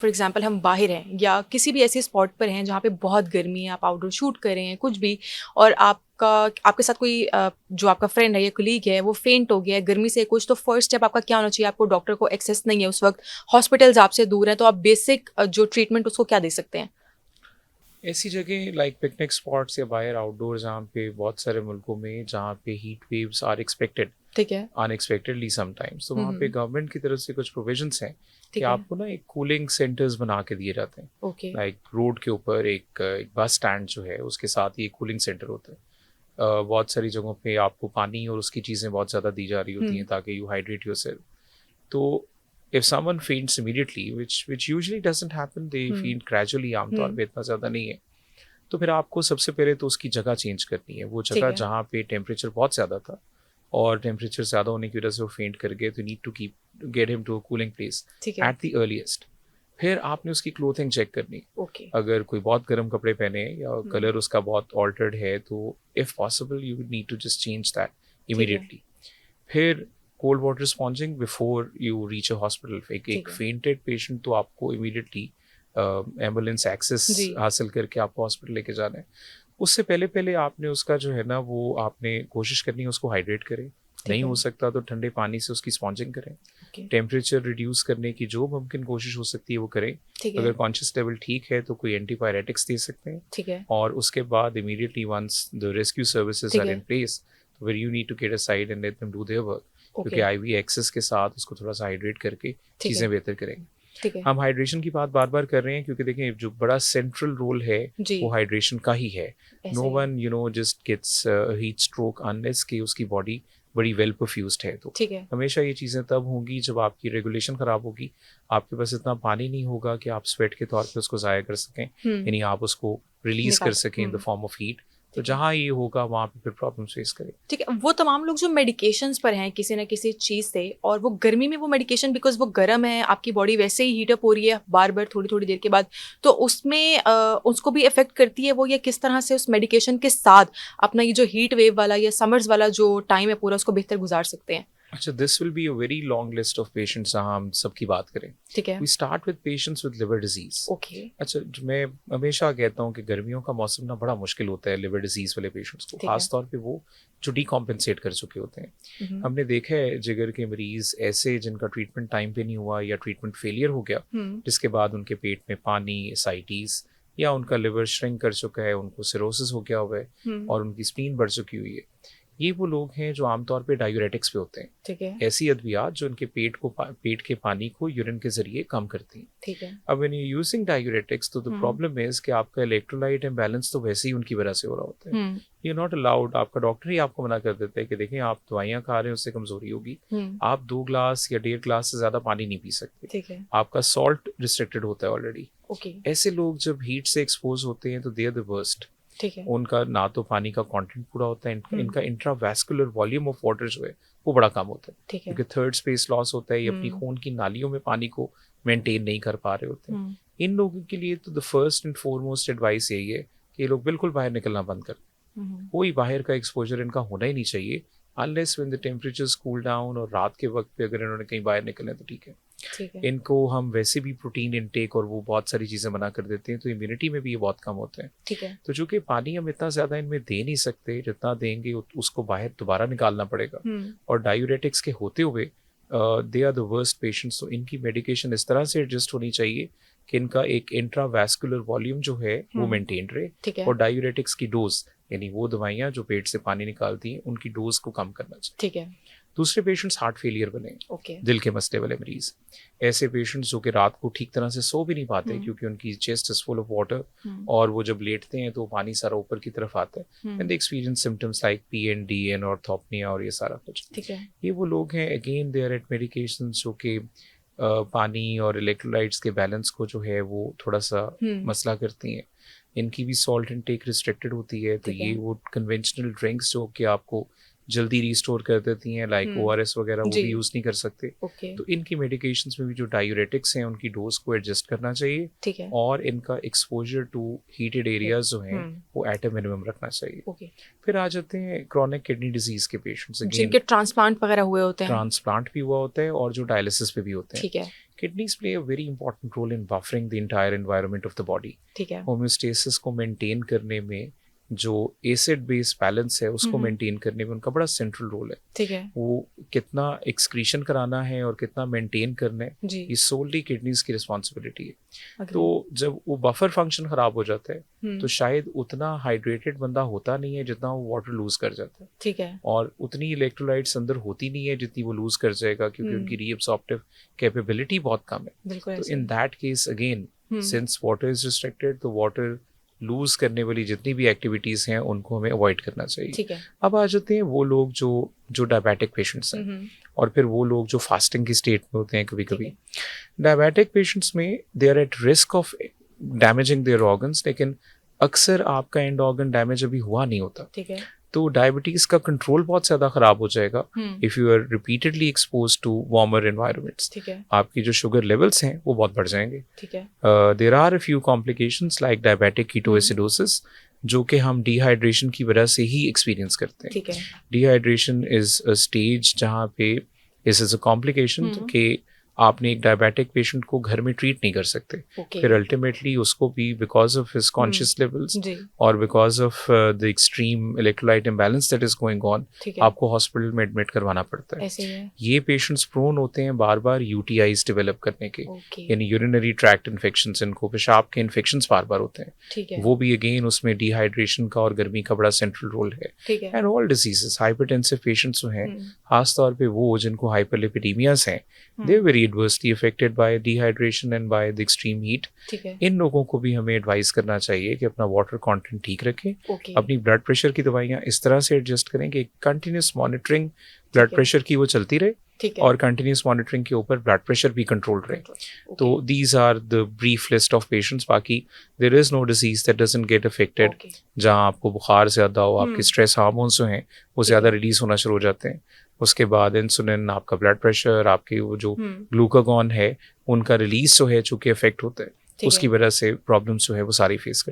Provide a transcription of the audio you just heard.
For example हम बाहर हैं या किसी भी ऐसे स्पॉट पर हैं जहाँ पे बहुत गर्मी है, आप आउटडोर शूट कर रहे हैं कुछ भी, और आपके साथ कोई जो आपका फ्रेंड है या कोलीग है वो फेंट हो गया है गर्मी से कुछ, तो फर्स्ट स्टेप आपका क्या होना चाहिए? आपको डॉक्टर को एक्सेस नहीं है उस वक्त, हॉस्पिटल्स आपसे दूर हैं, तो आप बेसिक जो ट्रीटमेंट उसको क्या दे सकते हैं? ऐसी जगह लाइक पिकनिक स्पॉट्स या बाहर आउटडोर जहाँ पे बहुत सारे मुल्कों में जहाँ पे हीट वेव्स आर एक्सपेक्टेड ठीक है। अनएक्सपेक्टेडली समटाइम्स, तो वहाँ पे हम्म। गवर्नमेंट की तरफ से कुछ प्रोविजंस हैं कि ठीक है। आपको ना एक कूलिंग सेंटर्स बना के दिए जाते हैं। ओके। लाइक रोड के ऊपर एक बस स्टैंड जो है उसके साथ ही एक कूलिंग सेंटर होता है। बहुत सारी जगहों पे आपको पानी और उसकी चीज़ें बहुत ज़्यादा दी जा रही होती हैं हम्म। ताकि यू हाइड्रेट योरसेल्फ। तो if someone faints immediately which usually doesn't happen, they hmm. Faint gradually, आमतौर हम्म। पे इतना ज़्यादा नहीं है, तो फिर आपको सबसे पहले तो उसकी जगह चेंज करनी है। वो ठीक जगह है। जहाँ पे टेम्परेचर बहुत ज़्यादा था और टेम्परेचर ज़्यादा होने की वजह से वो फेंट कर गए, तो need to keep get him to a cooling place ठीक है। At the earliest. फिर आपने उसकी क्लोथिंग चेक करनी। ओके। अगर कोई बहुत गर्म कपड़े पहने हैं या हम्म। कलर उसका बहुत ऑल्टर्ड है, तो if possible you need to just change that ठीक है। इमीडिएटली। फिर cold water sponging before you reach a hospital. एक ठीक है। फेंटेड पेशेंट तो आपको इमीडिएटली एम्बुलेंस एक्सेस जी। हासिल करके आपको हॉस्पिटल लेके जाना है। उससे पहले पहले आपने उसका जो है ना, वो आपने कोशिश करनी है उसको हाइड्रेट करें। ठीक नहीं है। हो सकता तो ठंडे पानी से उसकी स्पॉन्जिंग करें। ओके। टेम्परेचर रिड्यूस करने की जो मुमकिन कोशिश हो सकती है वो करें। ठीक है। अगर कॉन्शियस लेवल ठीक है तो कोई एंटीपायरेटिक्स दे सकते हैं। ठीक है। और उसके बाद immediately once the rescue services ठीक आर है। इन प्लेस, तो फिर you need to get aside and let them do their work. क्योंकि ओके। आईवी एक्सेस के साथ उसको थोड़ा सा हाइड्रेट करके ठीक है। चीज़ें बेहतर करेंगे। ठीक है। हम हाइड्रेशन की बात बार बार कर रहे हैं क्योंकि देखें जो बड़ा सेंट्रल रोल है जी। वो हाइड्रेशन का ही है। ऐसा नो ही है। One just gets heat stroke unless कि उसकी बॉडी बड़ी वेल परफ्यूज्ड है। तो ठीक है। हमेशा ये चीज़ें तब होंगी जब आपकी रेगुलेशन ख़राब होगी, आपके पास इतना पानी नहीं होगा कि आप स्वेट के तौर पे उसको ज़ाया कर सकें, हुँ, यानी आप उसको रिलीज़ कर निकाल सकें in the form of heat. तो ठीक है। जहाँ ये होगा वहाँ पे फिर प्रॉब्लम फेस करें। ठीक है, वो तमाम लोग जो मेडिकेशंस पर हैं किसी न किसी चीज़ से, और वो गर्मी में वो मेडिकेशन बिकॉज़ वो गर्म है, आपकी बॉडी वैसे ही हीट अप हो रही है बार-बार थोड़ी-थोड़ी देर के बाद, तो उसमें उसको भी इफ़ेक्ट करती है वो, या किस तरह से उस मेडिकेशन के साथ अपना ये जो हीट वेव वाला या समर्स वाला जो टाइम है पूरा उसको बेहतर गुज़ार सकते हैं? अच्छा, this will be a very long list of patients जहाँ हम सबकी बात करें। ठीक है। We start with patients with liver disease. Okay. अच्छा, मैं हमेशा कहता हूँ कि गर्मियों का मौसम ना बड़ा मुश्किल होता है लिवर डिजीज़ वाले पेशेंट्स को, ठीक है। ख़ास तौर पे वो जो डिकॉम्पेंसेट कर चुके होते हैं। हुँ, हुँ। हमने देखा है जिगर के मरीज़ ऐसे जिनका ट्रीटमेंट टाइम पे नहीं हुआ या ट्रीटमेंट फेलियर हो गया, हुँ, जिसके बाद उनके पेट में पानी, एसाइटिस, या उनका लिवर श्रिंक कर चुका है, उनको सिरोसिस हो गया हुआ है हुँ। और उनकी स्प्लीन बढ़ चुकी हुई है। ये वो लोग हैं जो आमतौर पे डायूरेटिक्स पे होते हैं। ठीक है। ऐसी अद्वियात जो उनके पेट के पानी को यूरिन के ज़रिए कम करती हैं। ठीक है। अब व्हेन यू यूजिंग डायूरेटिक्स, तो द हुँ, प्रॉब्लम इज़ कि आपका इलेक्ट्रोलाइट इम्बैलेंस तो वैसे ही उनकी वजह से हो रहा होता है। हुँ, यू नॉट अलाउड, आपका डॉक्टर ही आपको मना कर देता है कि देखें आप दवाइयाँ खा रहे हैं उससे कमज़ोरी होगी। हुँ। आप 2 ग्लास या डेढ़ ग्लास से ज़्यादा पानी नहीं पी सकते। ठीक है। आपका सॉल्ट रिस्ट्रिक्टेड होता है ऑलरेडी। ओके। ऐसे लोग जब हीट से एक्सपोज़ होते हैं तो दे आर द वर्स्ट। ठीक है। उनका ना तो पानी का कंटेंट पूरा होता है, हुँ, इनका इंट्रावैस्कुलर वॉल्यूम ऑफ वाटर जो है वो बड़ा कम होता है, ठीक है। क्योंकि थर्ड स्पेस लॉस होता है, ये अपनी हुँ, खून की नालियों में पानी को मेंटेन नहीं कर पा रहे होते हैं। हुँ, इन लोगों के लिए तो the first and foremost advice यही है कि ये लोग बिल्कुल बाहर निकलना बंद कर दें। हुँ। कोई बाहर का एक्सपोजर इनका होना ही नहीं चाहिए unless when the temperatures cool down, और रात के वक्त पे अगर इन्होंने कहीं बाहर निकलना है तो ठीक है। ठीक है। इनको हम वैसे भी प्रोटीन इनटेक और वो बहुत सारी चीज़ें मना कर देते हैं, तो इम्यूनिटी में भी ये बहुत कम होता है। ठीक है। तो चूँकि पानी हम इतना ज़्यादा इनमें दे नहीं सकते, जितना देंगे उसको बाहर दोबारा निकालना पड़ेगा। हुँ, और डायूरेटिक्स के होते हुए they are the worst patients, तो इनकी मेडिकेशन इस तरह से एडजस्ट होनी चाहिए कि इनका एक इंट्रावैस्कुलर वॉल्यूम जो है वो हुँ। मेंटेन रहे, ठीक है। और डायूरेटिक्स की डोज, यानी वो दवाइयाँ जो पेट से पानी निकालती हैं उनकी डोज को कम करना चाहिए। ठीक है। दूसरे पेशेंट्स हार्ट फेलियर बने, ओके। दिल के मसले वाले मरीज, ऐसे पेशेंट्स जो कि रात को ठीक तरह से सो भी नहीं पाते हुँ, क्योंकि उनकी chest is full of water, हुँ, और वो जब लेटते हैं तो पानी सारा ऊपर की तरफ आता है, and hmm. They experience symptoms like PND, orthopnoea और ये सारा कुछ। ठीक है। ये वो लोग हैं, again they are at medication जो कि पानी और इलेक्ट्रोलाइट्स के बैलेंस को जो है वो थोड़ा सा हुँ, मसला करती हैं। इनकी भी सॉल्ट इनटेक रिस्ट्रिक्टेड होती है, तो ठीक ये है। वो कन्वेंशनल ड्रिंक्स जो कि आपको जल्दी रिस्टोर कर देती हैं लाइक हुँ, ORS वगैरह, वो जी, भी यूज़ नहीं कर सकते। ओके, तो इनकी मेडिकेशंस में भी जो डायूरेटिक्स हैं उनकी डोज को एडजस्ट करना चाहिए, ठीक है। और इनका एक्सपोजर टू हीटेड एरियाज जो हैं हुँ, वो एट अ मिनिमम रखना चाहिए। ओके। फिर आ जाते हैं क्रॉनिक किडनी डिजीज़ के पेशेंट्स, अगेन जिनके ट्रांसप्लांट वगैरह हुए होते हैं। ट्रांसप्लांट भी हुआ होता है और जो डायलिसिस पे भी होते हैं। ठीक है। Kidneys play a very important role in buffering the entire environment of the body. ठीक है. होम्योस्टेसिस को मेंटेन करने में जो एसिड बेस बैलेंस है उसको मेंटेन करने में उनका बड़ा सेंट्रल रोल है. ठीक है. वो कितना एक्सक्रीशन कराना है और कितना मेंटेन करना है जी. ये सोलली किडनीज की रिस्पॉन्सिबिलिटी है. Agree. तो जब वो बफर फंक्शन खराब हो जाता है तो शायद उतना हाइड्रेटेड बंदा होता नहीं है जितना वो वाटर लूज कर जाता है. ठीक है. और उतनी इलेक्ट्रोलाइट्स अंदर होती नहीं है जितनी वो लूज कर जाएगा क्योंकि उनकी रीअब्सॉर्प्टिव कैपेबिलिटी बहुत कम है. बिल्कुल तो ऐसे. In that case again since water is restricted तो वाटर लूज करने वाली जितनी भी एक्टिविटीज हैं उनको हमें अवॉइड करना चाहिए. ठीक है. अब आ जाते हैं वो लोग जो डायबिटिक पेशेंट्स हैं और फिर वो लोग जो फास्टिंग की स्टेट में होते हैं कभी कभी. डायबिटिक पेशेंट्स में they are at risk of damaging their organs, लेकिन अक्सर आपका एंड ऑर्गन डैमेज अभी हुआ नहीं होता. ठीक है. तो डायबिटीज का कंट्रोल बहुत ज़्यादा ख़राब हो जाएगा if you are repeatedly expose to warmer environments. ठीक है. आपकी जो शुगर लेवल्स हैं वो बहुत बढ़ जाएंगे. ठीक है. There are a few complications like diabetic ketoacidosis जो कि हम डिहाइड्रेशन की वजह से ही एक्सपीरियंस करते हैं. ठीक है. डिहाइड्रेशन इज अ स्टेज जहाँ पे दिस इज अ कॉम्प्लिकेशन कि आपने एक डायबिटिक पेशेंट को घर में ट्रीट नहीं कर सकते. फिर अल्टीमेटली उसको भी because of his conscious levels और because of the extreme electrolyte imbalance that is going on आपको हॉस्पिटल में एडमिट करवाना पड़ता है. ये पेशेंट्स प्रोन होते हैं बार बार यूटीआईज डेवलप करने के, यानी यूरिनरी ट्रैक्ट इन्फेक्शंस. इनको पेशाब के इन्फेक्शंस बार बार होते हैं. वो भी अगेन उसमें डिहाइड्रेशन का और गर्मी का बड़ा सेंट्रल रोल है. And all diseases hypertensive patients जो हैं खासतौर पे वो जिनको हाइपरलिपिडीमियाज हैं they are very adversely affected by dehydration and by the extreme heat. इन लोगों को भी हमें एडवाइस करना चाहिए कि अपना वाटर कंटेंट ठीक रखें. अपनी ब्लड प्रेशर की दवाइयाँ इस तरह से एडजस्ट करें कि कंटिन्यूस मॉनिटरिंग ब्लड प्रेशर की वो चलती रहे और कंटिन्यूस मॉनिटरिंग के ऊपर ब्लड प्रेशर भी कंट्रोल रहे. तो these are the brief list of patients. बाकी there is no disease that doesn't get affected. जहाँ आपको बुखार ज़्यादा हो, आपके स्ट्रेस हार्मोन्स जो हैं वो ज़्यादा रिलीज होना शुरू हो जाते हैं. उसके बाद इंसुलिन, आपका ब्लड प्रेशर, आपकी वो जो ग्लूकागॉन है उनका रिलीज जो है चूँकि इफेक्ट होता है उसकी वजह से प्रॉब्लम्स जो है वो सारी फेस करते हैं.